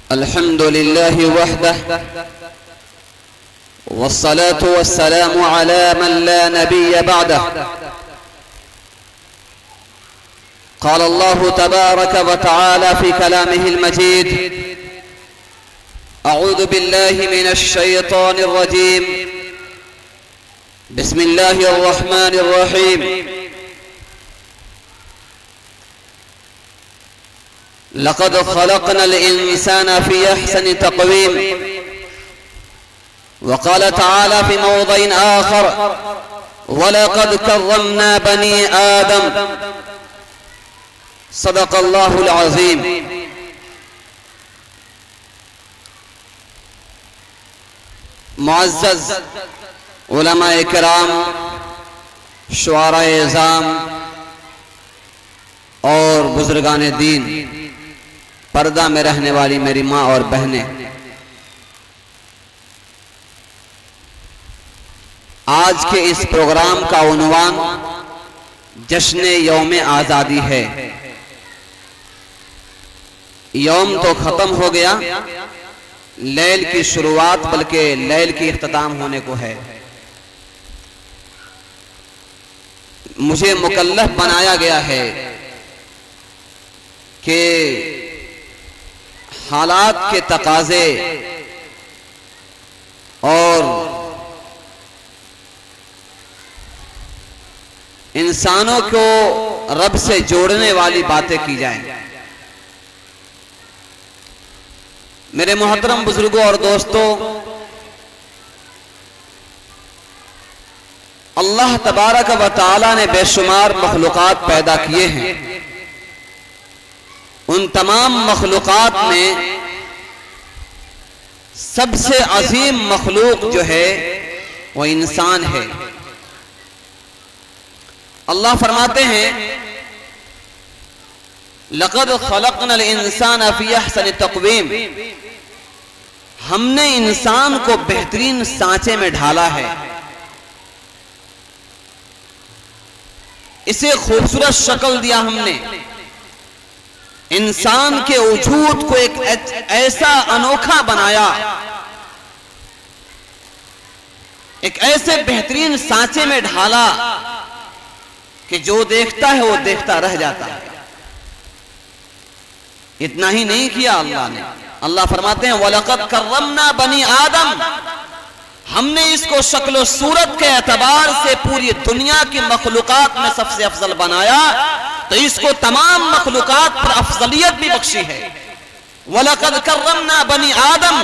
अल्हम्दुलिल्लाहि वहदह वस्सलातु वस्सलामु अला मन ला नबिय्य बअदह। क़ाल अल्लाहु तबारक व तआला फ़ी कलामिहिल मजीद अऊज़ु बिल्लाहि मिनश शैतानिर रजीम बिस्मिल्लाहिर रहमानिर रहीम। लक़द ख़लक़नल इंसाना फ़ी अहसनि तक़वीम वक़ाल तआला फ़ी मौज़िइन आख़र वलक़द कर्रमना बनी आदम। सदक़ल्लाहुल अज़ीम। मुअज़्ज़ज़ उलमाए किराम, शुआराए इज़ाम और बुजुर्गान दीन, पर्दा में रहने वाली मेरी माँ और बहनें, आज के इस प्रोग्राम का उन्वान जश्न यौम आज़ादी है। यौम तो खत्म हो गया, लैल की शुरुआत बल्कि लैल की इख्तिताम होने को है। मुझे मुकल्लफ बनाया गया है कि हालात के तकाज़े और इंसानों को रब से जोड़ने वाली बातें की जाएं। मेरे मोहतरम बुजुर्गों और दोस्तों, अल्लाह तबारक व तआला ने बेशुमार मखलूक़ात पैदा किए हैं। उन तमाम मखलूक़ात में सबसे अजीम मखलूक जो है वो इंसान है। अल्लाह फरमाते हैं लक़द ख़लक़नल इंसाना फ़ी अहसनि तक़वीम, हमने इंसान को बेहतरीन सांचे में ढाला है, इसे खूबसूरत शक्ल दिया हमने। इंसान के वजूद को एक ऐसा अनोखा बनाया, एक ऐसे बेहतरीन सांचे में ढाला कि जो देखता है वो देखता रह जाता है। इतना ही नहीं किया अल्लाह ने, अल्लाह फरमाते हैं वलक़द कर्रमना बनी आदम, हमने इसको शक्ल सूरत के एतबार से पूरी दुनिया की मखलूक़ात में सबसे अफजल बनाया, तो इसको तमाम मखलूक़ात पर अफजलियत भी बख्शी है। वलक़द कर्रमना बनी आदम,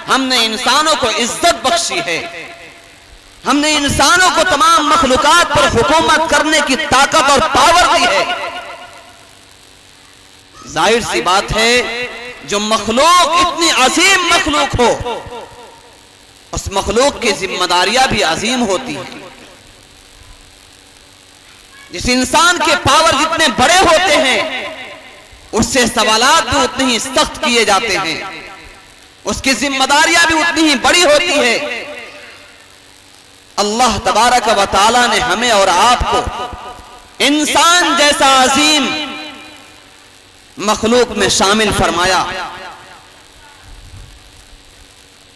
हमने इंसानों को इज्जत बख्शी है, हमने इंसानों को तमाम मखलूक़ात पर हुकूमत करने की ताकत और पावर दी है। जाहिर सी बात है, जो मखलूक इतनी अजीम मखलूक हो, उस मखलूक की जिम्मेदारियां भी अजीम होती हैं। जिस इंसान के पावर जितने बड़े होते हैं, उससे सवालात भी उतने ही सख्त किए जाते हैं, उसकी जिम्मेदारियां भी उतनी ही बड़ी होती है। अल्लाह तबारक व तआला ने हमें और आपको इंसान जैसा अजीम मखलूक में शामिल फरमाया।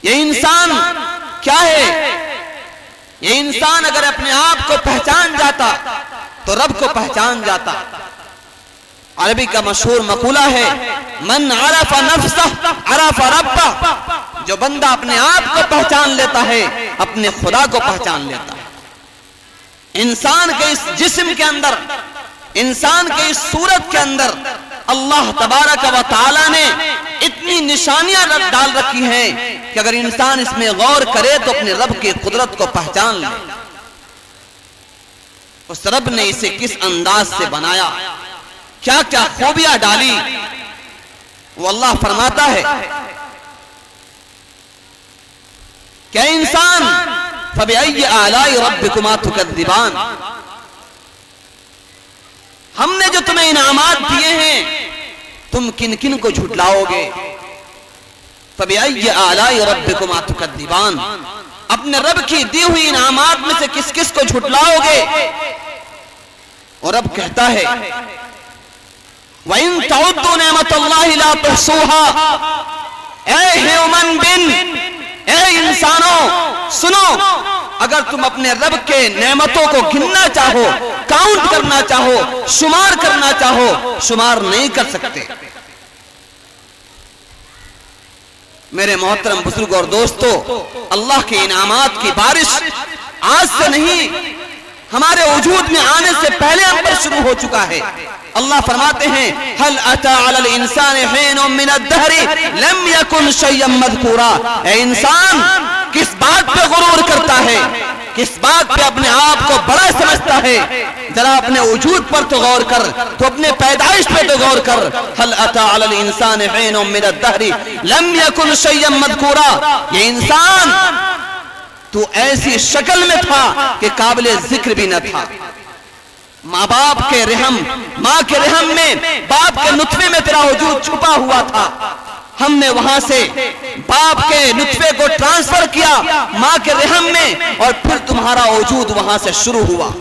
ये इंसान क्या है? ये इंसान अगर अपने आप को पहचान जाता तो रब को पहचान जाता। अरबी का मशहूर मकूला है, मन अरफ़ नफ्सह अरफ़ रब्बह, जो बंदा अपने आप को पहचान लेता है अपने खुदा को पहचान लेता है। इंसान के इस जिस्म के अंदर, इंसान के इस सूरत के अंदर अल्लाह तबारक व तआला ने इतनी निशानियां डाल रखी हैं कि अगर इंसान इसमें गौर करे तो अपने रब की कुदरत को पहचान ले। उस रब ने इसे किस अंदाज से बनाया, क्या क्या खूबियां डाली, वो अल्लाह फरमाता है क्या इंसान फबिअय्यि आलाइ रब्बिकुमा तुकद्दिबान, हमने जो तुम्हें इनामात दिए हैं तुम किन किन को झुटलाओगे। फबिअय्यि आलाइ रब्बिकुमा तुकद्दिबान, अपने रब की दी हुई इनामात में से किस किस को झुटलाओगे। और रब कहता है वइन तउद्दू नेमतुल्लाहि ला तुहसूहा, ए ह्यूमन बीन, ए इंसानों सुनो, अगर तुम अपने रब के नेमतों को गिनना चाहो, काउंट करना चाहो, शुमार करना चाहो, शुमार नहीं कर सकते। मेरे मोहतरम बुजुर्ग और दोस्तों, अल्लाह के इनामात की बारिश आज से नहीं, हमारे वजूद में आने से पहले हम पर शुरू हो चुका है। अल्लाह फरमाते हैं, हल अता अलल इंसान हिनुम मिनद दहरी लम यकुन शय्यन मज़कूरा। ए इंसान, किस बात पे गुरूर करता है, किस बात पे अपने आप को बड़ा समझता है? जरा अपने वजूद पर तो गौर कर, तो अपने पैदाइश पे तो गौर कर। हल अता अलल इंसान हिनुम मिनद दहरी लम यकुन शय्यन मज़कूरा। ये इंसान, तू ऐसी शक्ल में था कि काबिले जिक्र भी न था। माँ बाप के रहम, माँ के रहम में, बाप के नुत्फे में तेरा वजूद छुपा हुआ था। हमने वहां से बाप के नुत्फे को ट्रांसफर किया माँ के रहम में, और फिर तुम्हारा वजूद वहां से शुरू हुआ।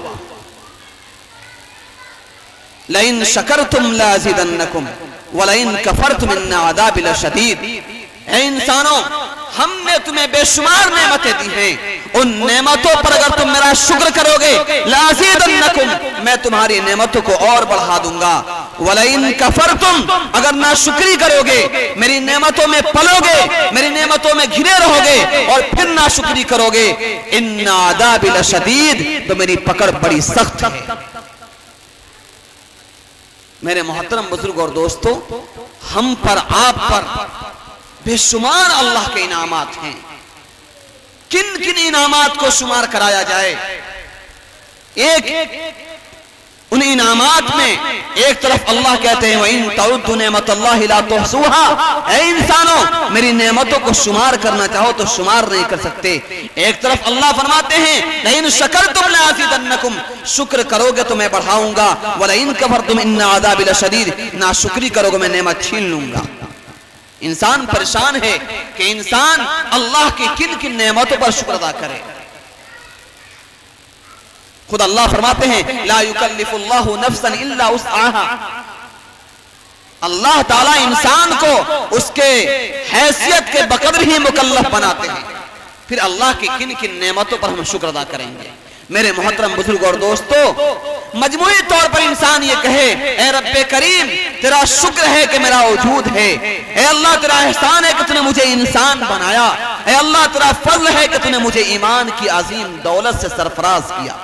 लइन शकरतुम लाज़िदन्नकुम वलइन कफरतुम इन्न अज़ाबी लशदीद। ऐ इंसानों, हमने तुम्हें बेशुमार नेमतें दी हैं, उन नेमतों पर अगर तुम मेरा शुक्र करोगे, लाज़िदन्नकुम, मैं तुम्हारी नेमतों को और बढ़ा दूंगा। वलइन कफरतुम, अगर ना शुक्री करोगे, मेरी नेमतों में पलोगे, मेरी नेमतों में घिरे रहोगे और फिर ना शुक्री करोगे, इन्न अज़ाबी लशदीद, तो मेरी पकड़ बड़ी सख्त है। मेरे मोहतरम बुजुर्ग और दोस्तों, हम पर, आप पर बेशुमार अल्लाह के इनामात हैं। किन किन इनामात को शुमार कराया जाए? एक उन इनामात में एक तरफ अल्लाह कहते हैं, इन तउद्दु नेमतल्लाहि ला तुहसूहा। ऐ इंसानों, मेरी नेमतों को शुमार करना चाहो तो शुमार नहीं कर सकते। एक तरफ अल्लाह फरमाते हैं, लइन शकरतुम लाज़िदन्नकुम, शुक्र करोगे तो मैं बढ़ाऊंगा। वलइन कफरतुम इन्न अज़ाबी लशदीद, ना शुक्री करोगे मैं नेमत छीन लूंगा। इंसान परेशान है कि इंसान अल्लाह की किन किन नेमतों पर शुक्र अदा करे। खुद अल्लाह फरमाते हैं, ला युकल्लिफुल्लाहु नफ्सन इल्ला वुस्अहा। अल्लाह ताला इंसान को उसके हैसियत के बकदर ही मुकल्लफ बनाते हैं। फिर अल्लाह की किन किन नेमतों पर हम शुक्र अदा करेंगे? मेरे मोहतरम बुजुर्ग और दोस्तों, मजमूई तौर पर इंसान ये कहे, ए रब्बे करीम, तेरा शुक्र है कि मेरा वजूद है। ए अल्लाह, तेरा एहसान है कि तूने मुझे इंसान बनाया। ए अल्लाह, तेरा फज़ल है कि तूने मुझे ईमान की अजीम दौलत से सरफराज किया।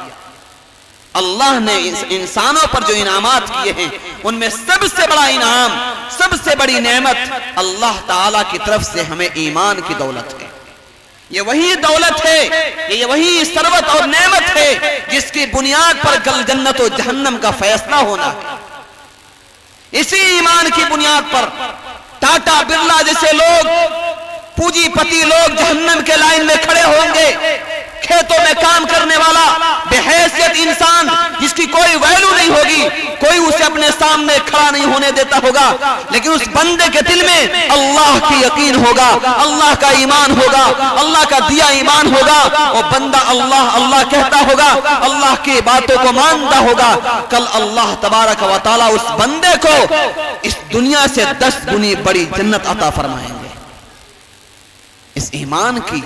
अल्लाह ने इंसानों पर जो इनामात किए हैं, उनमें सबसे बड़ा इनाम, सबसे बड़ी नेमत अल्लाह ताला की तरफ से हमें ईमान की दौलत है। ये वही दौलत है, ये वही सरवत और नेमत है जिसकी बुनियाद पर कल जन्नत और जहन्नम का फैसला होना है। इसी ईमान की बुनियाद पर टाटा बिरला जैसे लोग, पूंजीपति लोग जहन्नम के लाइन में खड़े होंगे। खेतों में काम करने वाला बेहैसियत इंसान जिसकी कोई वैल्यू नहीं होगी, कोई उसे अपने सामने खड़ा नहीं होने देता होगा, लेकिन उस बंदे के दिल में अल्लाह की यकीन होगा, अल्लाह का ईमान होगा, अल्लाह का दिया ईमान होगा। वो बंदा अल्लाह अल्लाह कहता होगा, अल्लाह की बातों को मानता होगा। कल अल्लाह तबारक व तआला उस बंदे को इस दुनिया से 10 गुनी बड़ी जन्नत अता फरमाएंगे। इस ईमान की,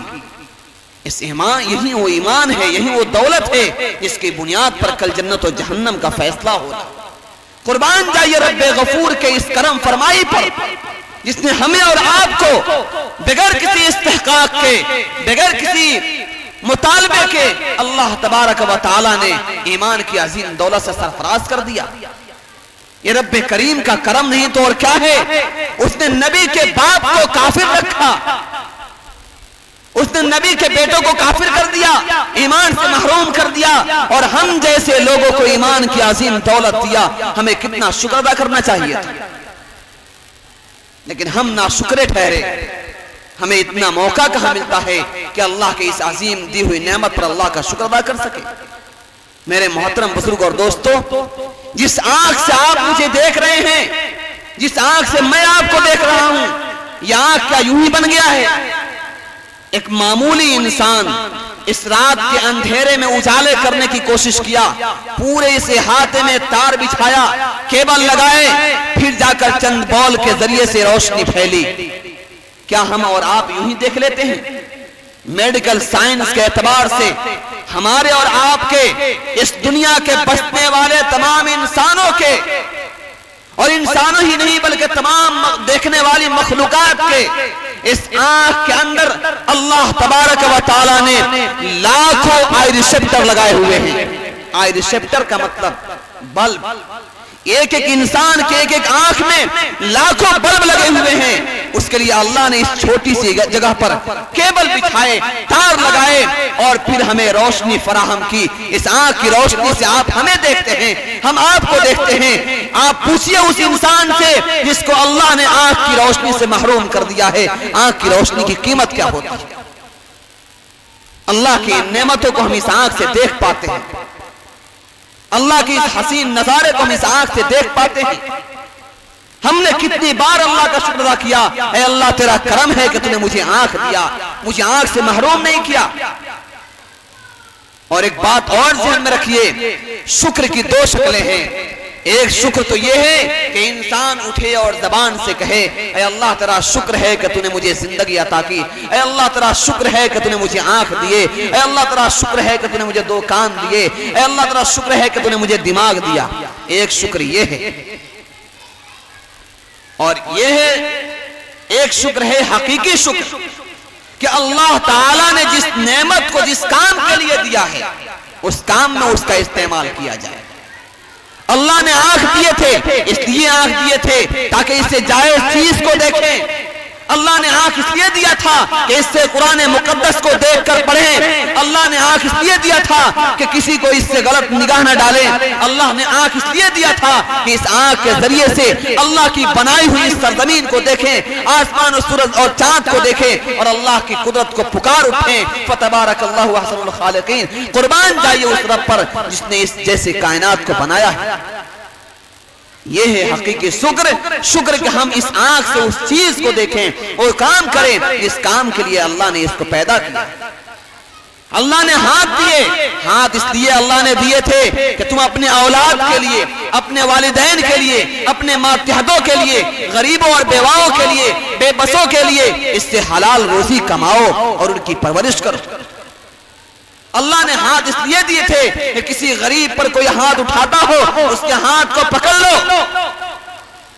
इस ईमान, यही वो ईमान है, यही वो दौलत है जिसकी बुनियाद पर कल जन्नत और जहन्नम का फैसला होगा। कुर्बान जाइए रब्बे गफूर के इस करम फरमाई पर, जिसने हमें और आपको बगैर किसी इस्तेहकाक के, बगैर किसी मुतालबे के, अल्लाह तबारक व तआला ने ईमान की अजीम दौलत से सरफराज कर दिया। ये रब्बे करीम का करम नहीं तो और क्या है? उसने नबी के बाप को काफिर रखा, उसने नबी के बेटों को काफिर कर दिया, ईमान से महरूम कर दिया, और हम जैसे लोगों को ईमान की अजीम दौलत दिया। हमें कितना शुक्र अदा करना चाहिए था, लेकिन हम ना शुक्रे ठहरे। हमें इतना मौका कहां मिलता है कि अल्लाह के इस अजीम दी हुई नेमत पर अल्लाह का शुक्र अदा कर सके। मेरे मोहतरम बुजुर्ग और दोस्तों, जिस आंख से आप मुझे देख रहे हैं, जिस आंख से मैं आपको देख रहा हूं, यह आंख क्या यूं ही बन गया है? एक मामूली इंसान इस रात के अंधेरे में उजाले करने की कोशिश किया, पूरे इस इहाते में तार बिछाया, केबल लगाए, फिर जाकर चंद बॉल के जरिए से रोशनी फैली। क्या हम और आप यूं ही देख लेते हैं? मेडिकल साइंस के एतबार से हमारे और आपके, इस दुनिया के बसने वाले तमाम इंसानों के, और इंसानों ही नहीं बल्कि तमाम देखने वाली मखलूकात के, इस आंख के अंदर अल्लाह तबारक व तआला ने लाखों आई रिसेप्टर लगाए हुए हैं। आई रिसेप्टर का मतलब बल्ब। एक एक इंसान के एक एक आंख में लाखों बल्ब लगे हुए हैं। उसके लिए अल्लाह ने इस छोटी सी जगह पर केबल बिछाए, तार लगाए और फिर हमें रोशनी फराहम की। इस आंख की रोशनी से आप हमें देखते हैं, हम आपको देखते हैं। आप पूछिए उस इंसान से जिसको अल्लाह ने आंख की रोशनी से महरूम कर दिया है, आंख की रोशनी की कीमत क्या होती है। अल्लाह की नेमतों को हम इस आंख से देख पाते हैं, अल्लाह की इस हसीन नजारे को हम इस आंख से देख पाते हैं। हमने कितनी बार अल्लाह का शुक्र अदा किया, ऐ अल्लाह तेरा करम है कि तूने मुझे आंख दिया, मुझे आंख से महरूम नहीं किया। और एक बात और ध्यान में रखिए, शुक्र की दो शक्लें हैं। एक शुक्र तो यह है कि इंसान उठे और जबान से कहे, ऐ अल्लाह तेरा शुक्र है कि तूने मुझे जिंदगी अता की, ऐ अल्लाह तेरा शुक्र है कि तूने मुझे आंख दिए, ऐ अल्लाह तेरा शुक्र है कि तूने मुझे दो कान दिए, ऐ अल्लाह तेरा शुक्र है कि तूने मुझे दिमाग दिया। एक शुक्र यह है, और यह है एक शुक्र है हकीकी शुक्र कि अल्लाह ताला ने जिस नेमत को जिस काम के लिए दिया है उस काम में उसका इस्तेमाल किया जाए। अल्लाह ने आंख दिए थे, इसलिए आंख दिए थे ताकि इससे जायज चीज को देखें। अल्लाह ने आंख इसलिए दिया था कि इससे कुरान मुकद्दस को देखकर पढ़ें। अल्लाह ने आंख इसलिए दिया था कि किसी को इससे गलत निगाह न डालें। अल्लाह ने आंख इसलिए दिया था कि इस आंख के जरिए से अल्लाह की बनाई हुई इस सरजमीन को देखें, आसमान और सूरज और चांद को देखें और अल्लाह की कुदरत को पुकार उठें। फतबारकल्लाहु अहसनुल खालिकीन। कुर्बान जाइए उस रब पर जिसने इस जैसे कायनात को बनाया है। यह है हकीकी शुक्र। शुक्र कि हम इस आंख से उस चीज को देखें और काम करें इस काम के लिए अल्लाह ने इसको पैदा किया। अल्लाह ने हाथ दिए, हाथ इसलिए अल्लाह ने दिए थे कि तुम अपने औलाद के लिए, अपने वालिदैन के लिए, अपने मातहतों के लिए, गरीबों और बेवाओं के लिए, बेबसों के लिए इससे हलाल रोजी कमाओ और उनकी परवरिश करो। अल्लाह ने हाथ इसलिए दिए थे कि किसी गरीब पर कोई हाथ उठाता हो उसके हाथ को पकड़ लो।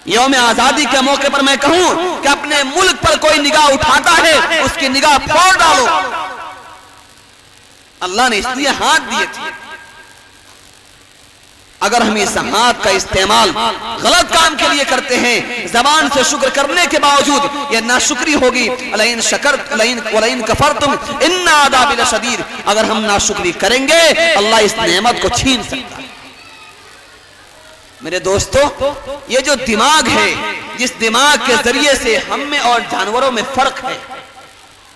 यौम आजादी के मौके पर मैं कहूं कि अपने मुल्क पर कोई निगाह उठाता है उसकी निगाह फोड़ डालो। अल्लाह ने इसलिए हाथ दिए थे। अगर हम इस हाथ का इस्तेमाल गलत काम के लिए करते हैं, जबान से शुक्र करने के बावजूद, यह नाशुक्री होगी। लइन शकरतुम लइन कफरतुम इन्न अज़ाबी लशदीद। अगर हम नाशुक्री करेंगे अल्लाह इस नेमत को छीन सकता है। मेरे दोस्तों, ये जो दिमाग है, जिस दिमाग के जरिए से हम में और जानवरों में फर्क है,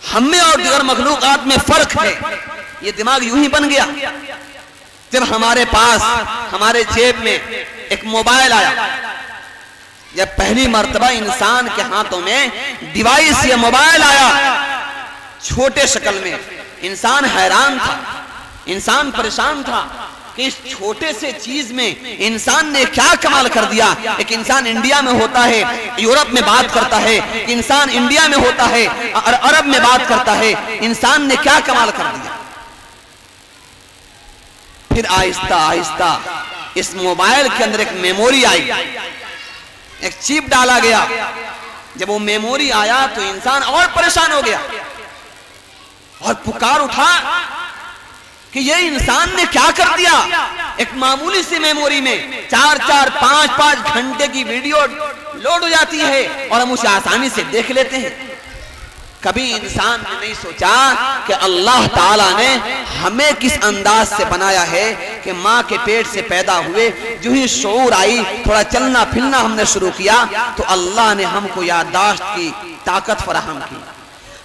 हम में और दीगर मखलूकात में फर्क है, ये दिमाग यूं ही बन गया जब हमारे पास, हमारे जेब में एक मोबाइल आया। जब पहली मर्तबा इंसान के हाथों में डिवाइस या मोबाइल आया छोटे शक्ल में, इंसान हैरान था, इंसान परेशान था कि इस छोटे से चीज में इंसान ने क्या कमाल कर दिया। एक इंसान इंडिया में होता है, यूरोप में बात करता है, इंसान इंडिया में होता है, अरब में बात करता है, इंसान ने क्या कमाल कर दिया। फिर आहिस्ता आहिस्ता इस मोबाइल के अंदर एक मेमोरी आई, एक चिप डाला गया। जब वो मेमोरी आया तो इंसान और परेशान हो गया और पुकार उठा कि ये इंसान ने क्या कर दिया। एक मामूली सी मेमोरी में 4-4, 5-5 घंटे की वीडियो लोड हो जाती है और हम उसे आसानी से देख लेते हैं। कभी इंसान ने नहीं सोचा कि अल्लाह ताला ने हमें किस अंदाज से बनाया है कि माँ के पेट से पैदा हुए, जो ही शऊर आई, थोड़ा चलना फिरना हमने शुरू किया तो अल्लाह ने हमको याददाश्त की ताकत फराहम की।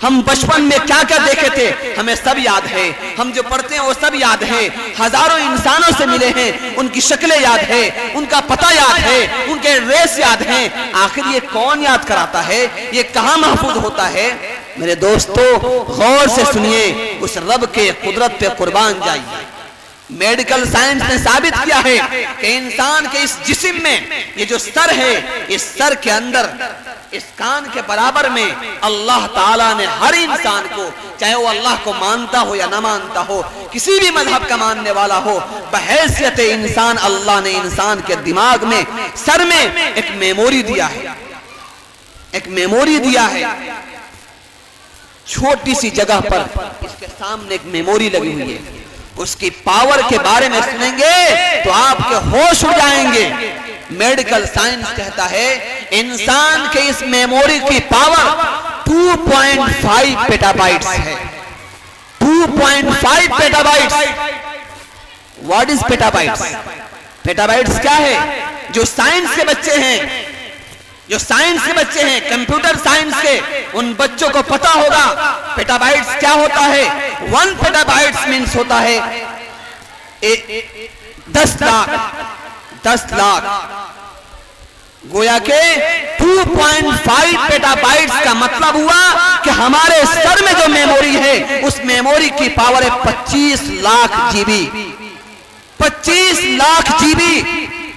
हम बचपन में क्या क्या देखे थे हमें सब याद है, हम जो पढ़ते हैं वो सब याद है। हजारों इंसानों से मिले हैं, उनकी शक्लें याद है, उनका पता याद है, उनके रेस याद हैं। आखिर ये कौन याद कराता है, ये कहाँ महफूज होता है। मेरे दोस्तों, गौर से सुनिए, उस रब के कुदरत पे कुर्बान जाइए। मेडिकल साइंस ने साबित किया है कि इंसान के इस जिस्म में ये जो सर है, इस सर के अंदर इस कान के बराबर में अल्लाह ताला ने हर इंसान को, चाहे वो अल्लाह को मानता हो या ना मानता हो, किसी भी मजहब का मानने वाला हो, बहैसियत इंसान अल्लाह ने इंसान के दिमाग में, सर में एक मेमोरी दिया है, एक मेमोरी दिया है। छोटी सी जगह पर इसके सामने एक मेमोरी लगी हुई है। उसकी पावर के बारे में सुनेंगे तो आपके होश उड़ जाएंगे। मेडिकल साइंस कहता है इंसान के इस मेमोरी की पावर 2.5 पेटाबाइट्स है। 2.5 petabytes. What is petabytes? Petabytes क्या है? जो साइंस के बच्चे हैं, जो साइंस के बच्चे हैं, कंप्यूटर साइंस के, उन बच्चों को पता होगा पेटाबाइट्स क्या होता है। 1 पेटाबाइट्स मीन्स होता है 10 लाख। गोया के 2.5 पेटाबाइट्स का मतलब हुआ कि हमारे सर में जो मेमोरी है उस मेमोरी की पावर है 25 लाख जीबी। 25 लाख जीबी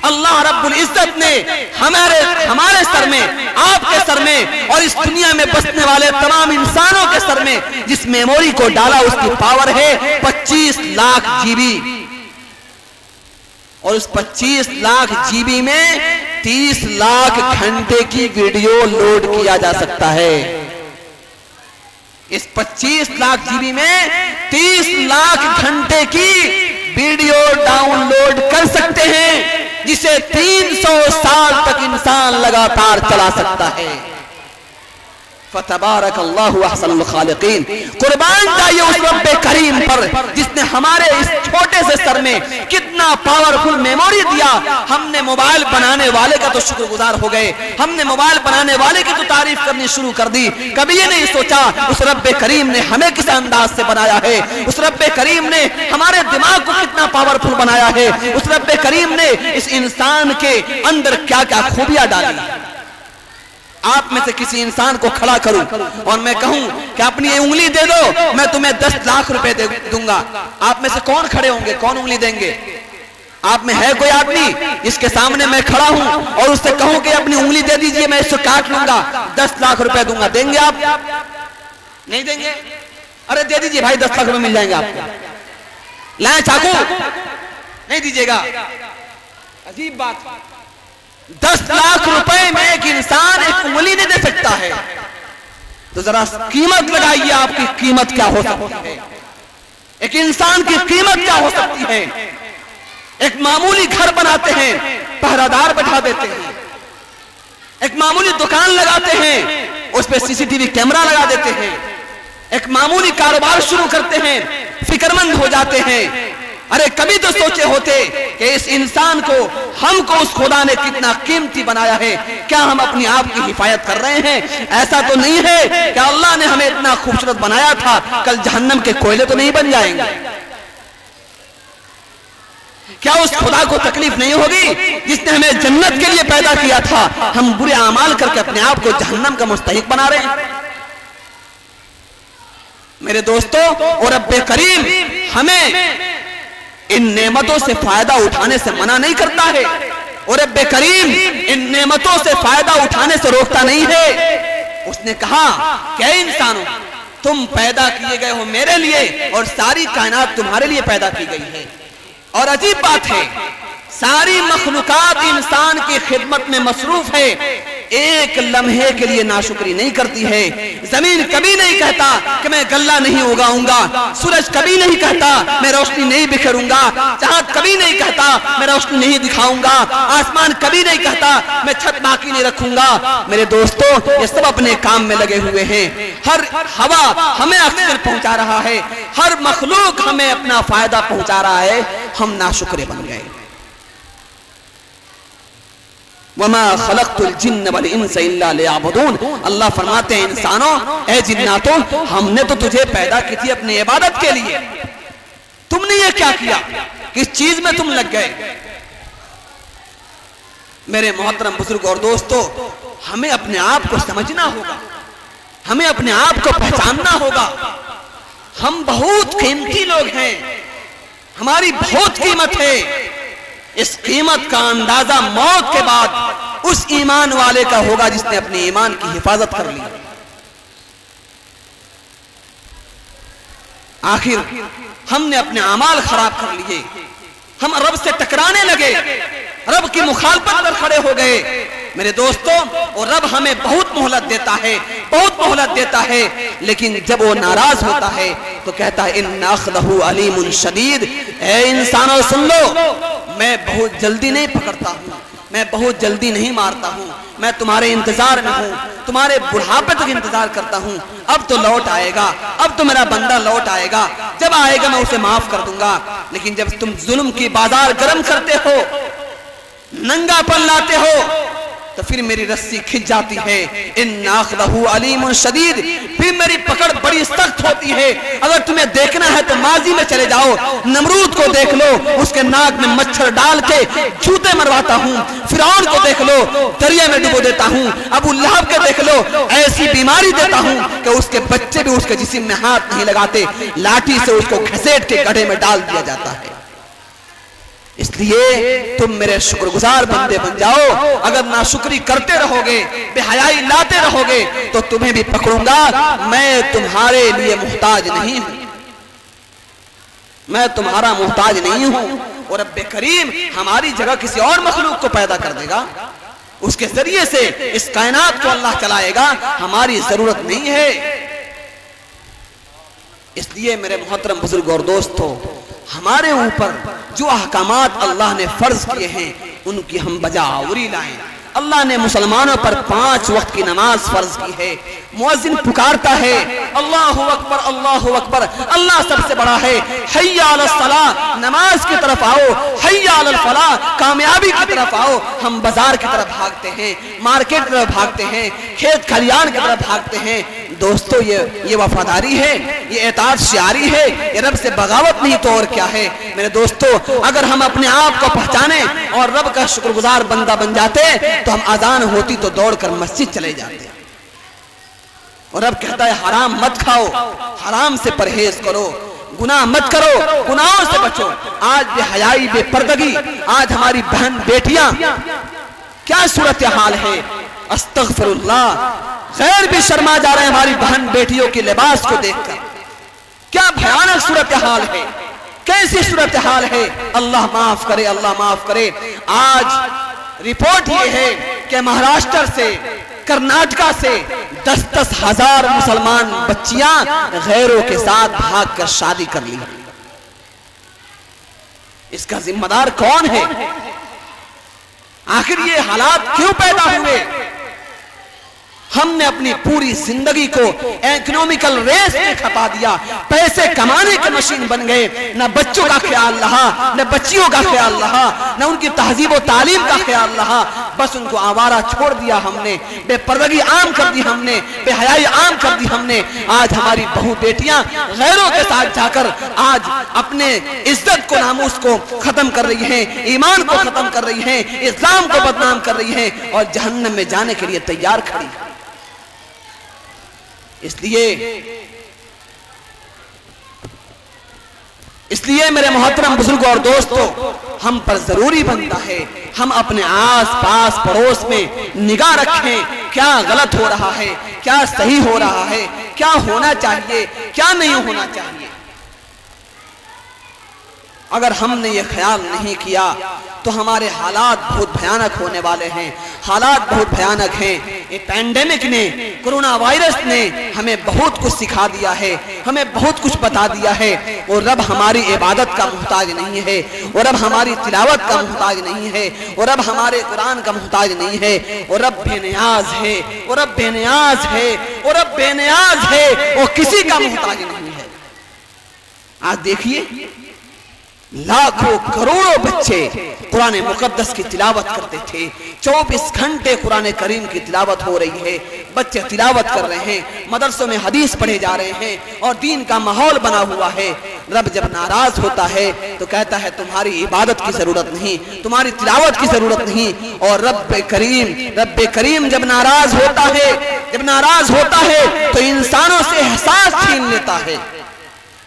अल्लाह रब्बुल इज्जत ने हमारे सर में, आपके सर में और इस दुनिया में बसने वाले तमाम इंसानों के सर में जिस मेमोरी को डाला उसकी पावर है 25 लाख जीबी। और उस 25 लाख जीबी में 30 लाख घंटे की वीडियो लोड किया जा सकता है। इस 25 लाख जीबी में 30 लाख घंटे की वीडियो डाउनलोड कर सकते हैं, जिसे 300 साल तक इंसान लगातार चला सकता है। फतबारकल्लाहु अहसनुल खालिकीन। कुर्बान जाइए उस रब्बे करीम पर जिसने हमारे इस छोटे से सर में कितना पावरफुल मेमोरी दिया। हमने मोबाइल बनाने वाले का तो शुक्रगुजार हो गए, हमने मोबाइल बनाने वाले की तो तारीफ करनी शुरू कर दी। कभी ये नहीं सोचा उस रब्बे करीम ने हमें किस अंदाज से बनाया है, उस रब्बे करीम ने हमारे दिमाग को कितना पावरफुल बनाया है, उस रब्बे करीम ने इस इंसान के अंदर क्या क्या खूबियां डाली। आप में से किसी इंसान को खड़ा करूं और मैं कहूं कि अपनी ये उंगली दे दो, मैं तुम्हें 10 लाख रुपए दूंगा, आप में से कौन खड़े होंगे, कौन उंगली देंगे? आप में है कोई आदमी इसके सामने मैं खड़ा हूं और उससे कहूं कि अपनी उंगली दे दीजिए, मैं इसको काट लूंगा, 10 लाख रुपए दूंगा, देंगे आप? नहीं देंगे? अरे दे दीजिए भाई, 10 लाख रुपए मिल जाएंगे आपको। लाए चाकू? नहीं दीजिएगा। अजीब बात, 10 लाख रुपए में एक इंसान एक उंगली नहीं दे सकता है। तो जरा कीमत लगाइए, आपकी कीमत क्या हो सकती है, एक इंसान की कीमत क्या हो सकती है। एक मामूली घर बनाते हैं, पहरादार बैठा देते हैं, एक मामूली दुकान लगाते हैं, उस पर सीसीटीवी कैमरा लगा देते हैं, एक मामूली कारोबार शुरू करते हैं, फिक्रमंद हो जाते हैं। अरे कभी तो सोचे होते कि इस इंसान को, हमको उस खुदा ने कितना कीमती बनाया है, क्या हम अपनी आप की हिफाजत कर रहे हैं? ऐसा तो नहीं है कि अल्लाह ने हमें इतना खूबसूरत बनाया था, कल जहन्नम के कोयले तो नहीं बन जाएंगे? क्या उस खुदा को तकलीफ नहीं होगी जिसने हमें जन्नत के लिए पैदा किया था, हम बुरे अमाल करके अपने आप को जहन्नम का मुस्तहिक बना रहे हैं? मेरे दोस्तों, और रब्बे करीम हमें इन नेमतों से फायदा उठाने से मना नहीं करता है, और रब्बे करीम इन नेमतों से फायदा उठाने से रोकता नहीं है। उसने कहा क्या इंसानों, तुम पैदा किए गए हो मेरे लिए और सारी कायनात तुम्हारे लिए पैदा की गई है। और अजीब बात है, सारी मखलूकात इंसान की खिदमत में मसरूफ है, एक लम्हे के लिए नाशुक्री नहीं करती है। जमीन कभी नहीं कहता कि मैं गल्ला नहीं उगाऊंगा, सूरज कभी नहीं कहता मैं रोशनी नहीं बिखेरूंगा, चांद कभी नहीं कहता मैं रोशनी नहीं दिखाऊंगा, आसमान कभी नहीं कहता मैं छत बाकी नहीं रखूंगा। मेरे दोस्तों, ये सब अपने काम में लगे हुए हैं। हर हवा हमें ऑक्सीजन पहुंचा रहा है, हर मखलूक हमें अपना फायदा पहुंचा रहा है, हम नाशुक्रे बन गए। वमा खलक़तुल जिन्न वल इंसा इल्ला लियअबुदून। अल्लाह फरमाते हैं इंसानों, ए जिन्नातों, हमने तो तुझे पैदा की थी अपनी इबादत के लिए, तुमने ये क्या किया, किस चीज में तुम लग गए? मेरे मोहतरम बुजुर्ग और दोस्तों, हमें अपने आप को समझना होगा, हमें अपने आप को पहचानना होगा। हम बहुत कीमती लोग हैं, हमारी बहुत कीमत है। इस कीमत का अंदाजा मौत के बाद उस ईमान वाले का होगा जिसने अपने ईमान की हिफाजत कर ली। आखिर हमने अपने अमाल खराब कर लिए, हम रब से टकराने लगे, रब की मुखालफत पर खड़े हो गए। मेरे दोस्तों, और रब हमें बहुत मोहलत देता है, बहुत मोहलत देता है, लेकिन जब वो नाराज होता है तो कहता है इन्ना अख़ज़हु अलीमुन शदीद। ऐ इंसानों सुन लो, मैं बहुत जल्दी नहीं पकड़ता हूँ, मैं बहुत जल्दी नहीं मारता हूँ, मैं तुम्हारे इंतजार में हूँ, तुम्हारे बुढ़ापे तक इंतजार करता हूँ। अब तो लौट आएगा, अब तो मेरा बंदा लौट आएगा, जब आएगा मैं उसे माफ कर दूंगा। लेकिन जब तुम जुल्म की बाजार गर्म करते हो, नंगापन लाते हो, तो फिर मेरी रस्सी खिंच जाती है। इन्ना अख़ज़हु अलीमुन शदीद, फिर मेरी पकड़ बड़ी सख्त होती है। अगर तुम्हें देखना है तो माजी में चले जाओ, नमरूद को देख लो, उसके नाक में मच्छर डाल के जूते मरवाता हूँ। फिरौन को देख लो, दरिया में डुबो देता हूँ। अबू लहब के देख लो, ऐसी बीमारी देता हूँ कि उसके बच्चे भी उसके जिस्म में हाथ नहीं लगाते, लाठी से उसको घसीट के गड्ढे में डाल दिया जाता है। इसलिए तुम मेरे शुक्रगुजार बंदे बन जाओ। अगर नाशुक्री करते रहोगे, बेहयाई लाते रहोगे, तो तुम्हें भी पकड़ूंगा। मैं तुम्हारे लिए मुहताज नहीं हूं, मैं तुम्हारा मुहताज नहीं हूं। और रब्बे करीम हमारी जगह किसी और मखलूक को पैदा कर देगा, उसके जरिए से इस कायनात को अल्लाह चलाएगा, हमारी जरूरत नहीं है। इसलिए मेरे मोहतरम बुजुर्ग और दोस्तों, हमारे ऊपर जो अहकामात अल्लाह ने फर्ज किए हैं उनकी हम बजावरी लाएं। अल्लाह ने मुसलमानों पर 5 वक्त की नमाज फर्ज की है। मुअज्जिन पुकारता है अल्लाहु अकबर, अल्लाहु अकबर, अल्लाह सबसे बड़ा है। हय्या अलस सलाह, नमाज की तरफ आओ। हय्या अलल फलाह, कामयाबी की तरफ आओ। हम बाजार की तरफ भागते हैं, मार्केट की तरफ भागते हैं, खेत खलियान की तरफ भागते हैं। दोस्तों, ये वफादारी है, ये एताअत शियारी है, ये रब से बगावत नहीं तो और क्या है। मेरे दोस्तों, अगर हम अपने आप को पहचाने और रब का शुक्रगुजार बंदा बन जाते तो हम अजान होती तो दौड़कर मस्जिद चले जाते। और रब कहता है हराम मत खाओ, हराम से परहेज करो, गुनाह मत करो, गुनाहों से बचो। आज बेहयाई, बेपर्दगी, आज हमारी बहन बेटियां क्या सूरत हाल है। अस्तगफिरुल्लाह, गैर भी शर्मा जा रहे हैं हमारी बहन बेटियों के लिबास को देखकर। क्या भयानक सूरत हाल है, कैसी सूरत हाल है। अल्लाह माफ करे, अल्लाह माफ करे। आज रिपोर्ट ये है कि महाराष्ट्र से, कर्नाटका से 10-10 हजार मुसलमान बच्चियां गैरों के साथ भागकर शादी कर ली। इसका जिम्मेदार कौन है? आखिर ये हालात क्यों पैदा हुए? हमने अपनी पूरी जिंदगी को इकोनॉमिकल रेस में खपा दिया, पैसे कमाने की मशीन बन गए। न बच्चों का ख्याल रहा, न बच्चियों का ख्याल रहा, न उनकी तहजीब और तालीम का ख्याल रहा। बस उनको आवारा छोड़ दिया हमने, बेपर्दगी आम कर दी हमने, बेहयाई आम कर दी हमने। आज हमारी बहू बेटियां गैरों के साथ जाकर आज अपने इज्जत को, नामूस को खत्म कर रही हैं, ईमान को खत्म कर रही हैं, इस्लाम को बदनाम कर रही हैं और जहन्नम में जाने के लिए तैयार खड़ी। इसलिए मेरे मोहतरम बुजुर्गों और दोस्तों, हम पर जरूरी बनता है हम अपने आस पास पड़ोस में निगाह रखें। क्या गलत हो रहा है, क्या सही हो रहा है, क्या होना चाहिए, क्या नहीं होना चाहिए। अगर हमने ये ख्याल नहीं किया तो हमारे हालात बहुत भयानक होने वाले हैं। हालात बहुत भयानक हैं। ये पैंडेमिक ने, कोरोना वायरस ने हमें बहुत कुछ सिखा दिया है, हमें बहुत कुछ बता दिया है। और रब हमारी इबादत का मुहताज नहीं है, और रब हमारी तिलावत का मुहताज नहीं है, और रब हमारे कुरान का मुहताज नहीं है। और रब बेनियाज है, और रब बेनियाज है, और रब बेनियाज है, वो किसी का मुहताज नहीं है। आज देखिए लाखों करोड़ों बच्चे कुरान मुकद्दस की तिलावत करते थे। 24 घंटे कुरान करीम की तिलावत हो रही है, बच्चे तिलावत कर रहे हैं, मदरसों में हदीस पढ़े जा रहे हैं और दीन का माहौल बना हुआ है। रब जब नाराज होता है तो कहता है तुम्हारी इबादत की जरूरत नहीं, तुम्हारी तिलावत की जरूरत नहीं। और रब करीम जब नाराज होता है तो इंसानों से एहसास छीन लेता है,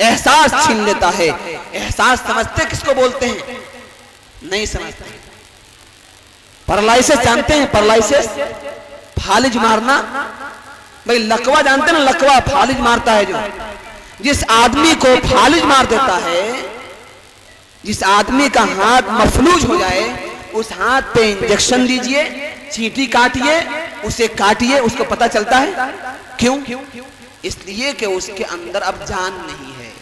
एहसास छीन लेता है। एहसास समझते किसको बोलते हैं? नहीं समझते। पैरालिसिस जानते हैं? पैरालिसिस, फालिज मारना। भाई लकवा जानते हैं ना? लकवा फालिज मारता है। जो जिस आदमी को फालिज मार देता है, जिस आदमी का हाथ मफलूज हो जाए, उस हाथ पे इंजेक्शन दीजिए, चींटी काटिए, उसे काटिए, उसको पता चलता है। क्यों? इसलिए कि उसके अंदर अब जान नहीं है,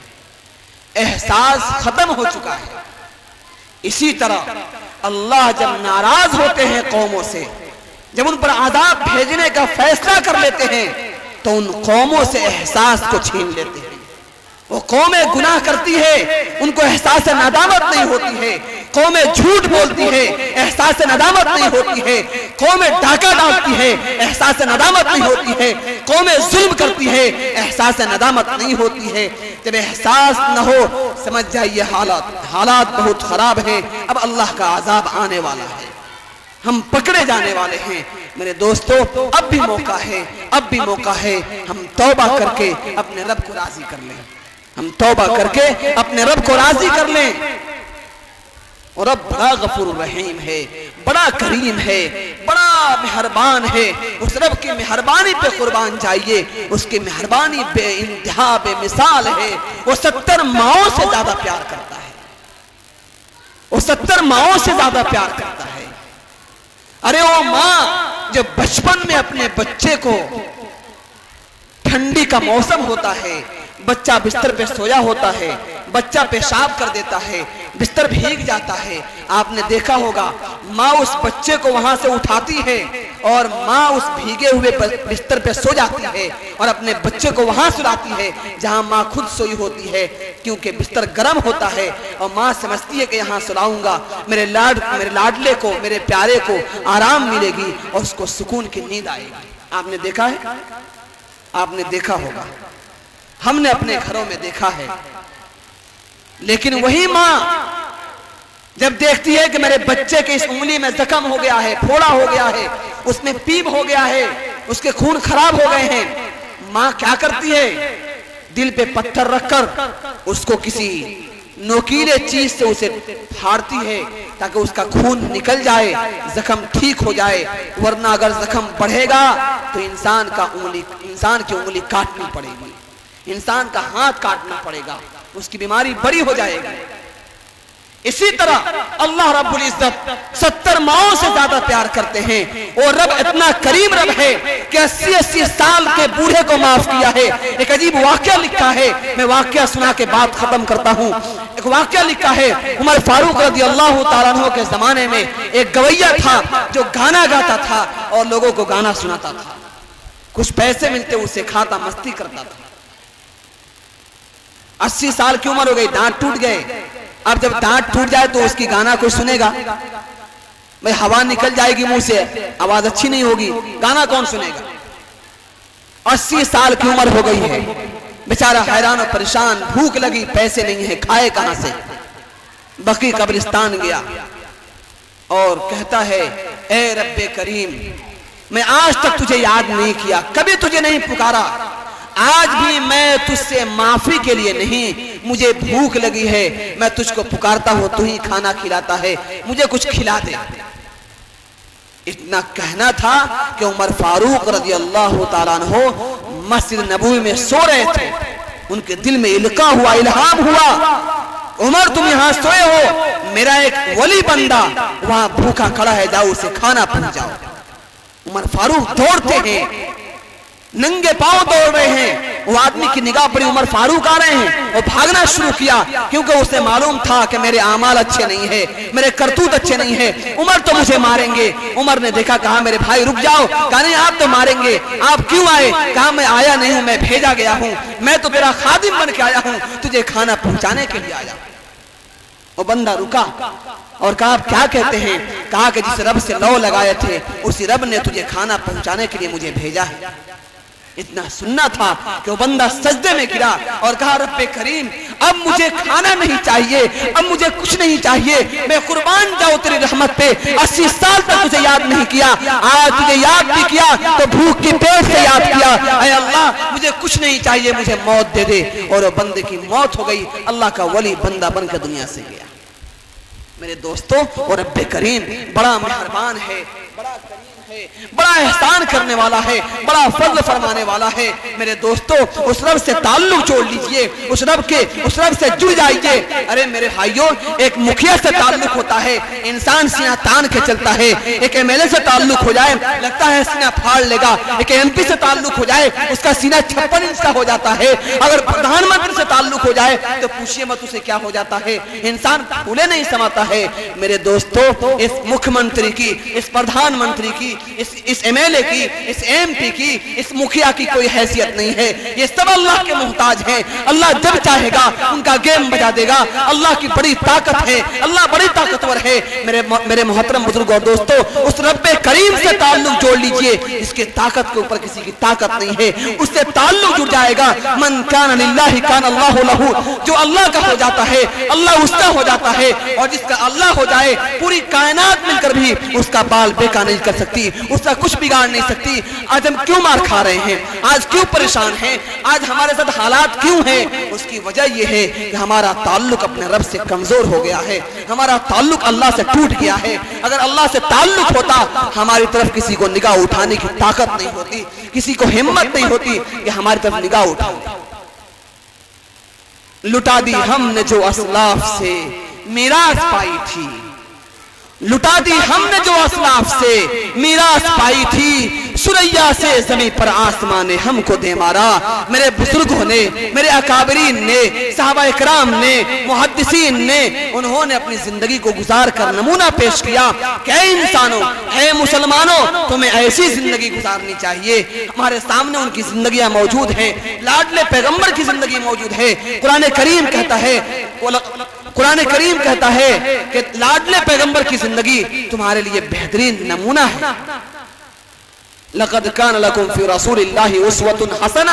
एहसास खत्म हो चुका है। इसी तरह अल्लाह जब नाराज होते हैं कौमों से, जब उन पर आज़ाब भेजने का फैसला कर लेते हैं, तो उन कौमों से एहसास को छीन लेते हैं। वो कौमें गुनाह करती है, उनको एहसास नदामत नहीं होती है। कौमें झूठ बोलती है, एहसास नदामत नहीं होती है। कौमें डाका डालती है, एहसास नदामत नहीं होती है। कौमें जुल्म करती है, एहसास नदामत नहीं होती है। जब एहसास न हो, समझ जाइए हालात बहुत खराब हैं। अब अल्लाह का अजाब आने वाला है, हम पकड़े जाने वाले हैं। मेरे दोस्तों, अब भी मौका है, अब भी मौका है। हम तौबा करके अपने रब को राजी कर लें। हम तौबा करके अपने रब को राजी कर लें। और रब बड़ा गफूर रहीम है, बड़ा करीम है, बड़ा मेहरबान है। उस रब की मेहरबानी पे कुर्बान जाइए। उसकी मेहरबानी बेइंतहा बेमिसाल है। वो 70 माओं से ज्यादा प्यार करता है। वो 70 माओं से ज्यादा प्यार करता है। अरे वो माँ जब बचपन में अपने बच्चे को, ठंडी का मौसम होता है, बच्चा बिस्तर पे सोया होता है, बच्चा पेशाब कर देता है, बिस्तर भीग जाता है, आपने देखा होगा, माँ उस बच्चे को वहां से उठाती है और माँ उस भीगे हुए बिस्तर पे सो जाती है और अपने बच्चे को वहां सुलाती है जहां माँ खुद सोई होती है, क्योंकि बिस्तर गर्म होता है। और माँ समझती है कि यहाँ सुलाऊंगा, मेरे लाडले को, मेरे प्यारे को आराम मिलेगी और उसको सुकून की नींद आएगी। आपने देखा है? आपने देखा होगा, हमने अपने घरों में देखा है। लेकिन वही माँ जब देखती है कि मेरे बच्चे के इस उंगली में जख्म हो गया है, फोड़ा हो गया है, उसमें पीप हो गया है, उसके खून खराब हो गए हैं, माँ क्या करती है? दिल पे पत्थर रखकर उसको किसी नोकीले चीज से उसे फाड़ती है ताकि उसका खून निकल जाए, जख्म ठीक हो जाए। वरना अगर जख्म बढ़ेगा तो इंसान की उंगली काटनी पड़ेगी, इंसान का हाथ काटना पड़ेगा, उसकी बीमारी बड़ी हो जाएगी। इसी तरह अल्लाह रब्बुल इज्जत 70 माओं से ज्यादा प्यार करते हैं। और रब इतना करीम रब है कि 80-80 साल के बूढ़े को माफ किया है। एक अजीब वाकया लिखा है, मैं वाकया सुना के बात खत्म करता हूँ। एक वाकया लिखा है, उमर फारूक रज़ियल्लाहु ताला अन्हु के जमाने में एक गवैया था जो गाना गाता था और लोगों को गाना सुनाता था। कुछ पैसे मिलते उसे खाता, मस्ती करता था। 80 साल की उम्र हो गई, दांत टूट गए। अब जब दांत टूट जाए तो उसकी गाना कोई सुनेगा? भाई हवा निकल जाएगी मुंह से, आवाज अच्छी नहीं होगी, गाना कौन सुनेगा? 80 साल की उम्र हो गई है, बेचारा हैरान और परेशान, भूख लगी, पैसे नहीं है, खाए कहां से? बकी कब्रिस्तान गया और कहता है, ए रब्बे करीम, मैं आज तक तुझे याद नहीं किया, कभी तुझे नहीं पुकारा, आज भी मैं तुझसे माफी के लिए नहीं, मुझे भूख लगी है, मैं तुझको पुकारता हूं, तू ही खाना खिलाता है, मुझे कुछ खिला दे। इतना कहना था कि उमर फारूक रज़ियल्लाहु ताला अन्हु मस्जिद नबवी में सो रहे थे। उनके दिल में इल्का हुआ, इल्हाम हुआ, उमर तुम यहां सोए हो, मेरा एक वली बंदा वहां भूखा खड़ा है, जाओ उसे खाना पहुंचाओ। उमर फारूक दौड़ते हैं, नंगे पांव दौड़ रहे हैं। वो आदमी की निगाह पड़ी, उमर फारूक आ रहे हैं, वो भागना शुरू किया क्योंकि उसे मालूम था कि मेरे आमाल अच्छे नहीं है, मेरे करतूत अच्छे नहीं है, उमर तो मुझे मारेंगे। उमर ने देखा, कहा मेरे भाई रुक जाओ, कहा नहीं आप तो मारेंगे, आप क्यों आए? कहा मैं आया नहीं हूं, मैं भेजा गया हूं, मैं तो तेरा खादिम बन के आया हूं, तुझे खाना पहुंचाने के लिए आया। वो बंदा रुका और कहा आप क्या कहते हैं? कहा कि जिस रब से लौ लगाए थे उसी रब ने तुझे खाना पहुंचाने के लिए मुझे भेजा है। इतना सुनना था कि वो बंदा सजदे में गिरा और कहा, रब्बे करीम, अब मुझे खाना नहीं चाहिए, अब मुझे कुछ नहीं चाहिए, मैं कुर्बान जाऊं तेरी रहमत पे। 80 साल तक तुझे याद नहीं किया, आज तुझे याद भी किया तो भूख की पेट से याद किया। ऐ अल्लाह, मुझे कुछ नहीं चाहिए, मुझे मौत दे दे। और वो बंदे की मौत हो गई, अल्लाह का वली बंदा बनकर दुनिया से गया। मेरे दोस्तों, और रब्बे करीम बड़ा मेहरबान है, बड़ा करीम है, बड़ा एहसान करने वाला है, बड़ा फज़्ल फरमाने वाला है। मेरे दोस्तों, उस रब से ताल्लुक जोड़ लीजिए, उस रब से जुड़ जाइए। अरे मेरे भाइयों, एक मुखिया से ताल्लुक होता है, इंसान सीना तान के चलता है। एक एमएलए से ताल्लुक हो जाए, लगता है सीना फाड़ लेगा। एक एमपी से ताल्लुक हो जाए, उसका सीना 56 इंच का हो जाता है। अगर प्रधानमंत्री से ताल्लुक हो जाए तो पूछिए मत उसे क्या हो जाता है, इंसान फूले नहीं समाता है। मेरे दोस्तों, इस मुख्यमंत्री की, इस प्रधानमंत्री की, इस एमएलए की, इस एमपी की, इस मुखिया की कोई हैसियत नहीं है। ये सब अल्लाह के मोहताज हैं। अल्लाह जब चाहेगा उनका गेम बजा देगा। अल्लाह की बड़ी ताकत है, अल्लाह बड़ी ताकतवर है। मेरे मोहतरम बुजुर्ग और दोस्तों, उस रब्बे करीम से ताल्लुक जोड़ लीजिए, इसके ताकत के ऊपर किसी की ताकत नहीं है। उससे ताल्लुक जुड़ जाएगा। मन कान लिल्लाहि कान अल्लाहु लहू, जो अल्लाह का हो जाता है अल्लाह उसका हो जाता है। और जिसका अल्लाह हो जाए, पूरी कायनात मिलकर भी उसका बाल बेका नहीं कर सकती, उसका कुछ बिगाड़ नहीं सकती। आज हम क्यों मार खा रहे हैं, आज क्यों परेशान हैं, आज हमारे साथ हालात क्यों हैं? उसकी वजह यह है कि हमारा ताल्लुक अपने रब से कमजोर हो गया है, हमारा ताल्लुक अल्लाह से टूट गया है। अगर अल्लाह से ताल्लुक होता, हमारी तरफ किसी को निगाह उठाने की ताकत नहीं होती, किसी को हिम्मत नहीं होती कि हमारी तरफ निगाह उठाओ। लुटा दी हमने जो असलाफ से मीरास पाई थी, लुटा दी हमने जो असलाफ से मीरास पाई थी। सुरैया से जमीन पर आसमान ने हमको दे मारा। मेरे बुजुर्गों ने, मेरे अकाबरीन ने, सहाबा इकराम ने, मुहद्दिसीन ने, उन्होंने अपनी जिंदगी को गुजार कर नमूना पेश किया। क्या इंसानों, है मुसलमानों, तुम्हें ऐसी जिंदगी गुजारनी चाहिए। हमारे सामने उनकी जिंदगियां मौजूद हैं, लाडले पैगंबर की जिंदगी मौजूद है। कुरान करीम कहता है कि लाडले पैगंबर की जिंदगी तुम्हारे लिए बेहतरीन नमूना है। लक़द कान लकुम फी रसूलिल्लाहि उस्वतुन हसना।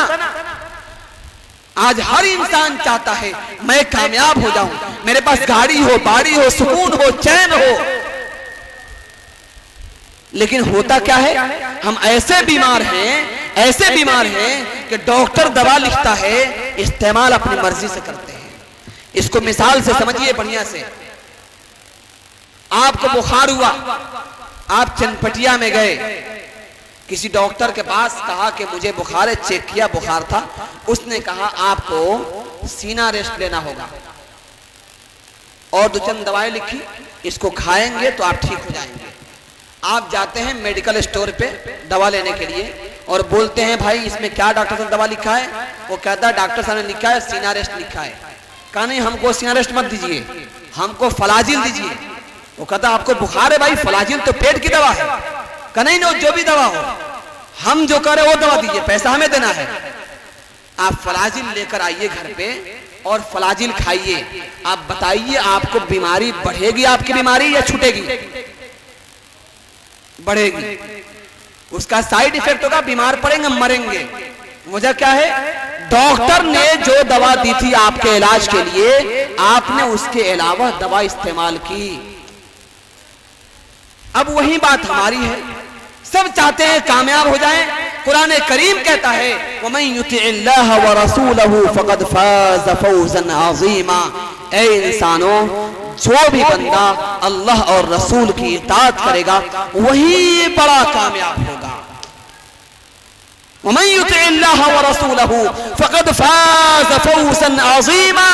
आज हर इंसान चाहता है मैं कामयाब हो जाऊं, मेरे पास गाड़ी हो, बाड़ी हो, सुकून हो, चैन हो। लेकिन होता क्या है, हम ऐसे बीमार हैं कि डॉक्टर दवा लिखता है, इस्तेमाल अपनी मर्जी से करते हैं। इसको मिसाल से समझिए बढ़िया से। आपको बुखार हुआ, आप चनपटिया में गए, किसी डॉक्टर के पास, कहा कि मुझे बुखार है, चेक किया बुखार था, उसने कहा आपको सीना रेस्ट लेना होगा और 2 चंद दवाएं लिखी, इसको खाएंगे तो आप ठीक हो जाएंगे। आप जाते हैं मेडिकल स्टोर पे दवा लेने के लिए और बोलते हैं भाई इसमें क्या डॉक्टर साहब दवा लिखा है? वो कहता है डॉक्टर साहब ने लिखा है सीना रेस्ट लिखा है। कहा नहीं, हमको सीना रेस्ट मत दीजिए, हमको फलाजिल दीजिए। वो कहता आपको बुखार है भाई, फलाजिल तो पेट की दवा है। कहा नहीं, जो भी दवा हो, हम जो करें वो दवा दीजिए, पैसा हमें देना है। आप फलाजिल लेकर आइए घर पे और फलाजिल खाइए। आप बताइए आपको बीमारी बढ़ेगी, आपकी बीमारी, या छूटेगी? बढ़ेगी। उसका साइड इफेक्ट होगा, बीमार पड़ेंगे, मरेंगे। वजह क्या है? डॉक्टर ने जो दवा दी थी आपके इलाज के लिए, आपने उसके अलावा दवा इस्तेमाल की। अब वही बात हमारी है, सब चाहते हैं कामयाब हो जाएं। कुरान करीम कहता है वमन युतिइल्लाह व रसूलहु फक़द फाज़ फौज़न अज़ीमा। ऐ इंसानों, जो भी बंदा अल्लाह और रसूल की इताअत करेगा वही बड़ा कामयाब होगा। वमन युतिइल्लाह व रसूलहु फक़द फाज़ फौज़न अज़ीमा।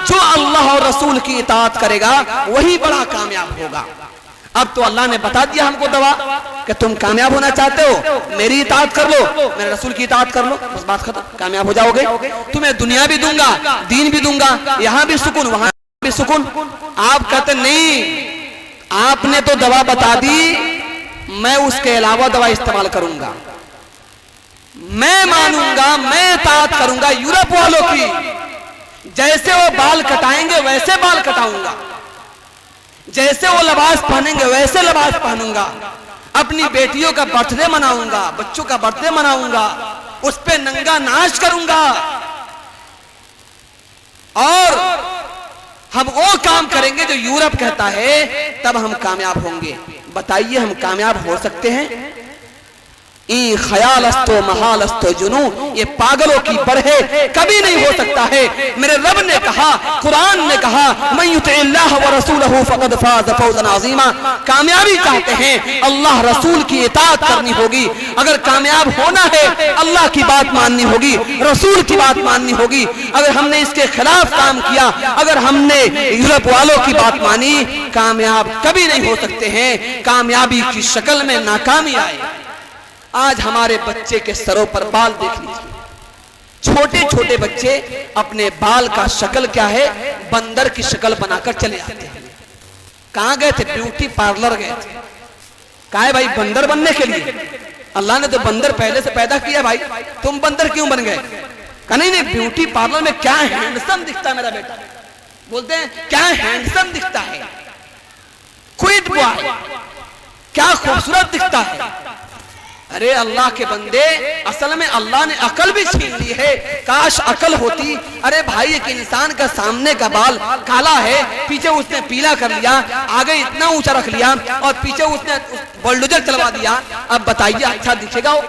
जो अल्लाह और रसूल की इताअत करेगा वही बड़ा कामयाब होगा। अब तो अल्लाह ने बता दिया हमको दवा कि तुम कामयाब होना चाहते हो, मेरी इताअत कर लो, मेरे रसूल की इताअत कर लो, बस बात खत्म, कामयाब हो जाओगे। तुम्हें दुनिया भी दूंगा, दीन भी दूंगा, यहाँ भी सुकून, वहां भी सुकून। आप कहते नहीं, आपने तो दवा बता दी, मैं उसके अलावा दवा इस्तेमाल करूंगा, मैं मानूंगा, मैं इताअत करूंगा यूरोप वालों की। जैसे वो बाल कटाएंगे वैसे बाल कटाऊंगा, जैसे वो लिबास पहनेंगे वैसे लिबास पहनूंगा, अपनी बेटियों का बर्थडे मनाऊंगा, बच्चों का बर्थडे मनाऊंगा, उस पे नंगा नाच करूंगा और हम वो काम करेंगे जो यूरोप कहता है, तब हम कामयाब होंगे। बताइए हम कामयाब हो सकते हैं? ई ख्यालस्तो महालस्तो जुनू, ये पागलों की बढ़े कभी नहीं हो सकता है। मेरे रब ने कहा, कुरान ने कहा, मन युतिल्लाह व रसूलहू फक़द फ़ाज़ फ़ौज़न अज़ीमा। कामयाबी चाहते हैं अल्लाह रसूल की इताअत करनी होगी। अगर कामयाब होना है अल्लाह की बात माननी होगी, रसूल की बात माननी होगी। अगर हमने इसके खिलाफ काम किया, अगर हमने यूरोप वालों की बात मानी, कामयाब कभी नहीं हो सकते हैं। कामयाबी की शक्ल में नाकामी आए। आज हमारे बच्चे के सरों पर बाल देख लीजिए, छोटे छोटे बच्चे अपने बाल का शक्ल क्या है, बंदर की शक्ल बनाकर चले आते हैं। कहां गए थे? ब्यूटी पार्लर गए थे। कहा है भाई बंदर बनने के लिए? अल्लाह ने तो बंदर पहले से पैदा किया भाई, तुम बंदर क्यों बन गए? कहा नहीं, ब्यूटी पार्लर में क्या हैंडसम दिखता है मेरा बेटा। बोलते हैं क्या हैंडसम दिखता है, क्विट बॉय, क्या खूबसूरत दिखता है। अरे अल्लाह के बंदे, असल में अल्लाह ने अकल भी छीन ली है। काश अकल होती। अरे भाई एक इंसान का सामने का बाल काला है, पीछे उसने पीला कर लिया, आगे इतना ऊंचा रख लिया और पीछे उसने बुलडोजर चलवा दिया। अब बताइए अच्छा दिखेगा वो?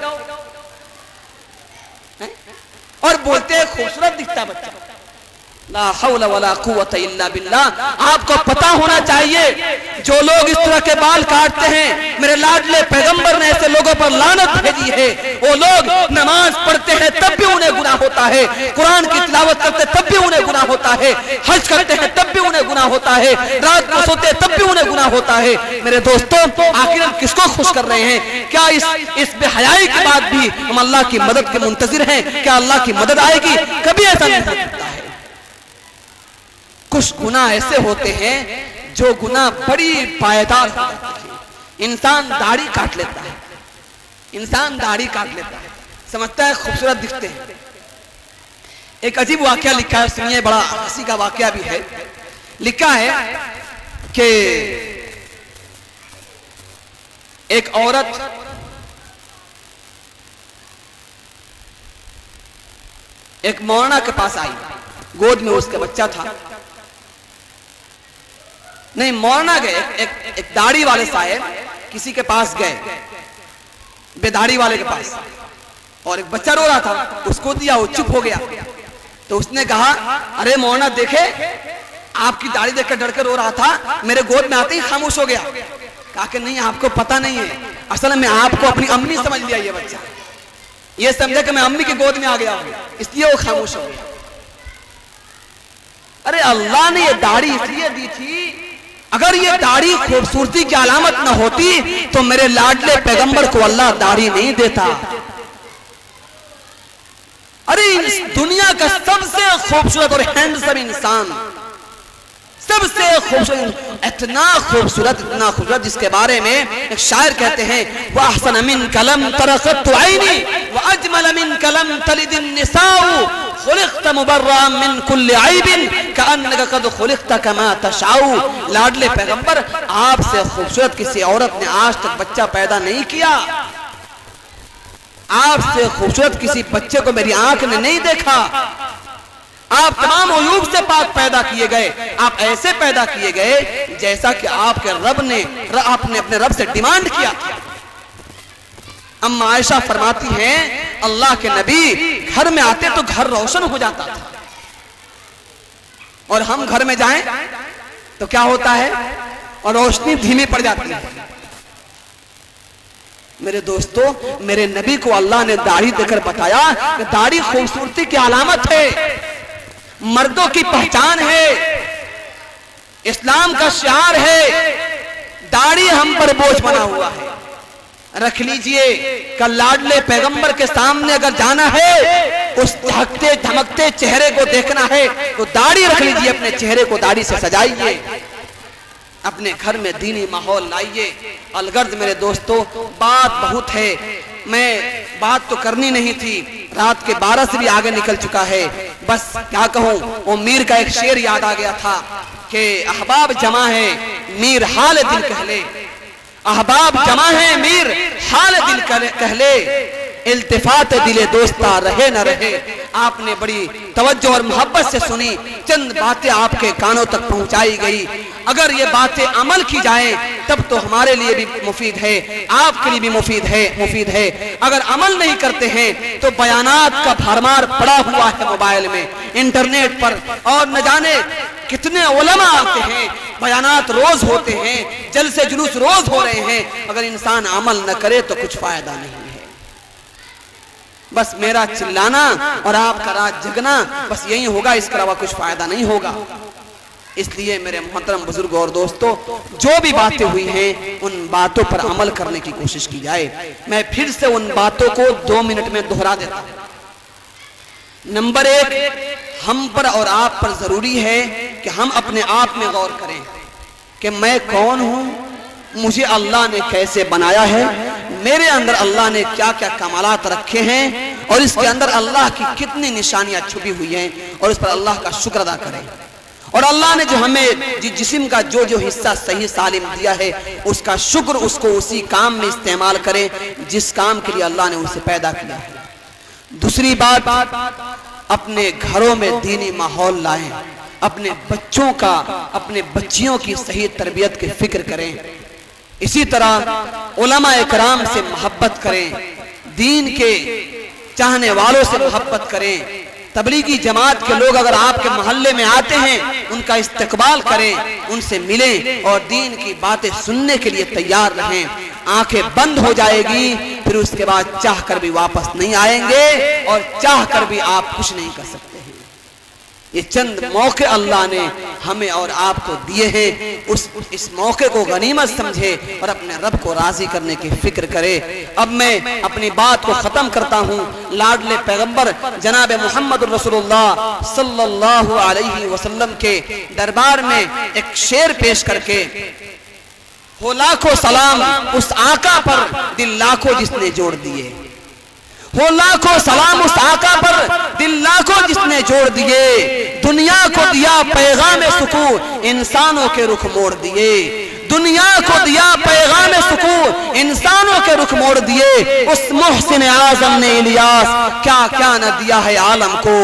और बोलते हैं खूबसूरत दिखता बच्चा। ला हौला वला कुव्वता इल्ला बिल्लाह। आपको पता होना चाहिए जो लोग इस तरह के बाल काटते हैं, मेरे लाडले पैगंबर ने ऐसे लोगों पर लानत भेजी है। वो लोग नमाज पढ़ते हैं तब भी उन्हें गुनाह होता है, कुरान की तिलावत करते तब भी उन्हें गुनाह होता है, हज करते हैं तब भी उन्हें गुनाह होता है, रात को सोते तब भी उन्हें गुनाह होता है। मेरे दोस्तों, आखिर हम किसको खुश कर रहे हैं? क्या इस बेहयाई के बाद भी हम अल्लाह की मदद के मुंतजिर हैं? क्या अल्लाह की मदद आएगी? कभी ऐसा नहीं हो सकता है। कुछ गुनाह ऐसे होते हैं जो गुनाह बड़ी पायदार हो जाती है। इंसान दाढ़ी काट लेता है, इंसान दाढ़ी काट लेता है, समझता है खूबसूरत दिखते हैं। एक अजीब वाकया लिखा है, सुनिए, बड़ा हंसी का वाकया भी है। लिखा है कि एक औरत एक मौलाना के पास आई, गोद में उसका बच्चा था। नहीं, मौलाना गए, एक दाढ़ी वाले साहब किसी के पास गए, बेदाढ़ी वाले के पास, और एक बच्चा रो रहा था, उसको दिया, वो चुप हो गया। तो उसने कहा, अरे मौलाना देखे, आपकी दाढ़ी देखकर डरकर रो रहा था, मेरे गोद में आते ही खामोश हो गया। कहा कि नहीं, आपको पता नहीं है, असल में आपको अपनी अम्मी समझ लिया ये बच्चा, ये समझा कि मैं अम्मी की गोद में आ गया हूं, इसलिए वो खामोश हो गया। अरे अल्लाह ने ये दाढ़ी इसलिए दी थी, अगर ये दाढ़ी खूबसूरती की अलामत न होती तो मेरे लाडले पैगंबर को अल्लाह दाढ़ी नहीं देता। अरे इस दुनिया का सबसे खूबसूरत और हैंडसम इंसान, सबसे खूबसूरत, इतना खूबसूरत जिसके बारे में एक शायर कहते हैं, व अहसन मिन कलम तरक़त ऐनी व अजमल मिन कलम तलिदिन निसाउ खुलिक़त मुबर्रअन मिन कुल्लि ऐबिन कअन्नका क़द खुलिक़त कमा तशाउ। लाडले पैगंबर, आपसे खूबसूरत किसी औरत ने आज तक बच्चा पैदा नहीं किया, आपसे खूबसूरत किसी बच्चे को मेरी आंख ने नहीं देखा। आप तमाम उयूब से पाक पैदा किए गए, आप ऐसे पैदा किए गए जैसा कि आपके रब ने, आपने अपने रब से डिमांड किया। अम्मा आयशा फरमाती हैं, अल्लाह के नबी घर में आते तो घर रोशन हो जाता था, और हम घर में जाएं तो क्या होता है, और रोशनी धीमी पड़ जाती है। मेरे दोस्तों, मेरे नबी को अल्लाह ने दाढ़ी देकर बताया कि दाढ़ी खूबसूरती की अलामत है, मर्दों की पहचान है, इस्लाम का शिआर है। दाढ़ी हम पर बोझ बना हुआ है, रख लीजिए। कल लाडले पैगंबर के सामने अगर जाना है, उस धकते धमकते चेहरे को देखना है तो दाढ़ी रख लीजिए, अपने चेहरे को दाढ़ी से सजाइए, अपने घर में दीनी माहौल लाइए। अलगर्ज मेरे दोस्तों, बात बहुत है, मैं बात तो करनी नहीं थी, रात के 12 से भी आगे निकल चुका है। बस क्या कहूं, वो मीर का एक शेर याद आ गया था कि अहबाब जमा है मीर हाल दिल कहले, अहबाब जमा है मीर हाल दिल कहले, इल्तिफात दिले दोस्ता रहे न रहे। आपने बड़ी तवज्जो और मोहब्बत से सुनी, चंद बातें आपके कानों तक पहुंचाई गई। अगर ये बातें अमल की जाएं तब तो हमारे लिए भी मुफीद है, आपके लिए भी मुफीद है। अगर अमल नहीं करते हैं तो बयानात का भरमार पड़ा हुआ है मोबाइल में, इंटरनेट पर, और न जाने कितने उलमा आते हैं, बयानात रोज होते हैं, जलसे जुलूस रोज हो रहे हैं। अगर इंसान अमल न करे तो कुछ फायदा नहीं है। बस मेरा चिल्लाना और आपका रात जगना बस यही होगा, इसके अलावा कुछ फायदा नहीं होगा। इसलिए मेरे मोहतरम बुजुर्ग और दोस्तों, जो भी बातें हुई हैं उन बातों पर अमल करने की कोशिश की जाए। मैं फिर से उन बातों को 2 मिनट में दोहरा देता हूं। नंबर 1, हम पर और आप पर जरूरी है कि हम अपने आप में गौर करें कि मैं कौन हूं, मुझे अल्लाह ने कैसे बनाया है, मेरे अंदर अल्लाह ने क्या क्या कमालात रखे हैं और इसके अंदर अल्लाह की कितनी निशानियां छुपी हुई हैं, और इस पर अल्लाह का शुक्र अदा करें। और अल्लाह ने जो हमें जिस्म का जो जो हिस्सा सही सालिम दिया है उसका शुक्र, उसको उसी काम में इस्तेमाल करें जिस काम के लिए अल्लाह ने उसे पैदा किया है। दूसरी बात, अपने घरों में दीनी माहौल लाएं, अपने बच्चों का, अपने बच्चियों की सही तरबियत की फिक्र करें। इसी तरह उलमा इकराम से मोहब्बत करें, दीन के चाहने वालों से मोहब्बत करें। तबलीगी जमात के लोग अगर आपके मोहल्ले में आते हैं उनका इस्तकबाल करें, उनसे मिलें और दीन की बातें सुनने के लिए तैयार रहें। आंखें बंद हो जाएगी, फिर उसके बाद चाह कर भी वापस नहीं आएंगे और चाह कर भी आप कुछ नहीं कर सकते हैं। ये चंद मौके अल्लाह ने हमें और आपको दिए हैं, इस मौके को गनीमत समझे और अपने रब को राजी करने की फिक्र करे। अब मैं अपनी बात को खत्म करता हूँ। लाडले पैगंबर जनाब मोहम्मद रसूलुल्लाह सल्लल्लाहु अलैहि वसल्लम के दरबार में एक शेर पेश करके, हो लाखों सलाम उस आका पर दिल लाखों जिसने जोड़ दिए, हो लाखों सलाम उस आका पर दिल लाखों जिसने जोड़ दिए, दुनिया को दिया पैगाम सुकून इंसानों के रुख मोड़ दिए, दुनिया को दिया पैगाम सुकून इंसानों के रुख मोड़ दिए। उस मोहसिन आजम ने इलियास क्या क्या न दिया है आलम को,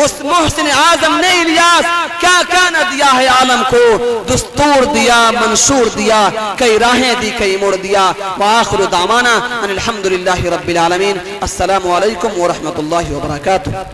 उस मोहसिन आजम ने इलियास क्या क्या न दिया है आलम को। दस्तूर दिया, मंशूर दिया, कई राहें दी, कई मोड़ दिया। व आखिरु दावाना अनिल हम्दुलिल्लाहि रब्बिल आलमीन। अस्सलामु अलैकुम व रहमतुल्लाहि व बरकातुहू।